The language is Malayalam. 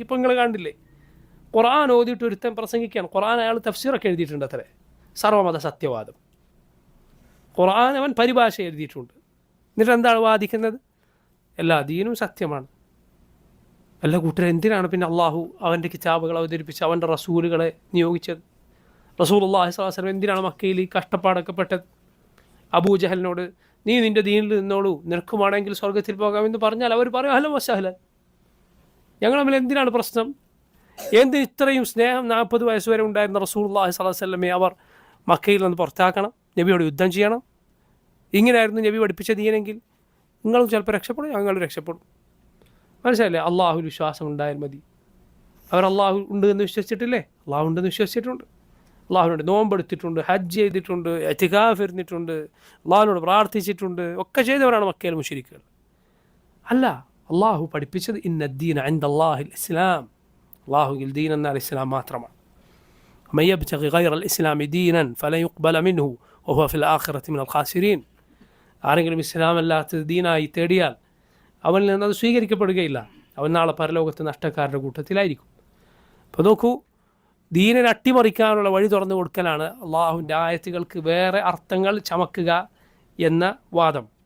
ഇപ്പം നിങ്ങൾ കണ്ടില്ലേ, ഖുർആൻ ഓതിയിട്ട് ഒരുത്തൻ പ്രസംഗിക്കുകയാണ്. ഖുർആൻ അയാൾ തഫ്സീറൊക്കെ എഴുതിയിട്ടുണ്ട്. അത്രേ സർവമത സത്യവാദം ഖുർആൻ അവൻ പരിഭാഷ എഴുതിയിട്ടുണ്ട്. എന്നിട്ട് എന്താണ് വാദിക്കുന്നത്? എല്ലാ ദീനും സത്യമാണ്. എല്ലാ കൂട്ടരും എന്തിനാണ് പിന്നെ അള്ളാഹു അവൻ്റെ കിതാബുകൾ അവതരിപ്പിച്ച് അവൻ്റെ റസൂലുകളെ നിയോഗിച്ചത്? റസൂലുള്ളാഹി സ്വല്ലല്ലാഹു അലൈഹി വസല്ലം എന്തിനാണ് മക്കയിൽ കഷ്ടപ്പാടൊക്കെ പെട്ടത്? അബൂജഹലിനോട് നീ നിൻ്റെ ദീനിൽ നിന്നോളൂ, നിനക്കുമാണെങ്കിൽ സ്വർഗത്തിൽ പോകാമെന്ന് പറഞ്ഞാൽ അവർ പറയും അഹ്ലൻ വസഹ്ലൻ, ഞങ്ങൾ തമ്മിൽ എന്തിനാണ് പ്രശ്നം? എന്ത് ഇത്രയും സ്നേഹം 40 വയസ്സ് വരെ ഉണ്ടായിരുന്ന റസൂലുള്ളാഹി സ്വല്ലല്ലാഹു അലൈഹി വസല്ലമയെ അവർ മക്കയിൽ നിന്ന് പുറത്താക്കണം, നബിയോട് യുദ്ധം ചെയ്യണം? ഇങ്ങനെയായിരുന്നു നബി പഠിപ്പിച്ച ദീനെങ്കിൽ നിങ്ങളും ചിലപ്പോൾ രക്ഷപ്പെടും, ഞങ്ങൾ രക്ഷപ്പെടും. മനസ്സിലായില്ലേ? അള്ളാഹുവിൽ വിശ്വാസം ഉണ്ടായാൽ മതി. അവർ അള്ളാഹു ഉണ്ട് എന്ന് വിശ്വസിച്ചിട്ടില്ലേ? അള്ളാഹു ഉണ്ടെന്ന് വിശ്വസിച്ചിട്ടുണ്ട്. അള്ളാഹുവിനോട് നോമ്പെടുത്തിട്ടുണ്ട്, ഹജ്ജ് ചെയ്തിട്ടുണ്ട്, ഇഅ്തികാഫ് ഇരുന്നിട്ടുണ്ട്, അള്ളാഹുവിനോട് പ്രാർത്ഥിച്ചിട്ടുണ്ട്. ഒക്കെ ചെയ്തവരാണ് മക്കയിൽ മുശ്രിക്കുകൾ. അല്ല, അള്ളാഹു പഠിപ്പിച്ചത് ഇന്നദ്ദീന ഇൻദല്ലാഹിൽ ഇസ്ലാം, അള്ളാഹുവിൽ ദീൻ എന്നാൽ ഇസ്ലാം മാത്രമാണ്. മൻ യബ്തഗി ഗൈറൽ ഇസ്ലാമി ദീനൻ ഫലൻ യുഖ്ബല മിൻഹു വഹുവ ഫിൽ ആഖിറതി മിനൽ ഖാസിരീൻ. ആരെങ്കിലും ഇസ്ലാം അല്ലാത്തത് ദീനായി തേടിയാൽ അവനിൽ നിന്ന് അത് സ്വീകരിക്കപ്പെടുകയില്ല, അവൻ നാളെ പരലോകത്ത് നഷ്ടക്കാരുടെ കൂട്ടത്തിലായിരിക്കും. അപ്പോൾ നോക്കൂ, ദീനിനെ അട്ടിമറിക്കാനുള്ള വഴി തുറന്നു കൊടുക്കലാണ് അള്ളാഹുവിൻ്റെ ആയത്തുകൾക്ക് വേറെ അർത്ഥങ്ങൾ ചമക്കുക എന്ന വാദം.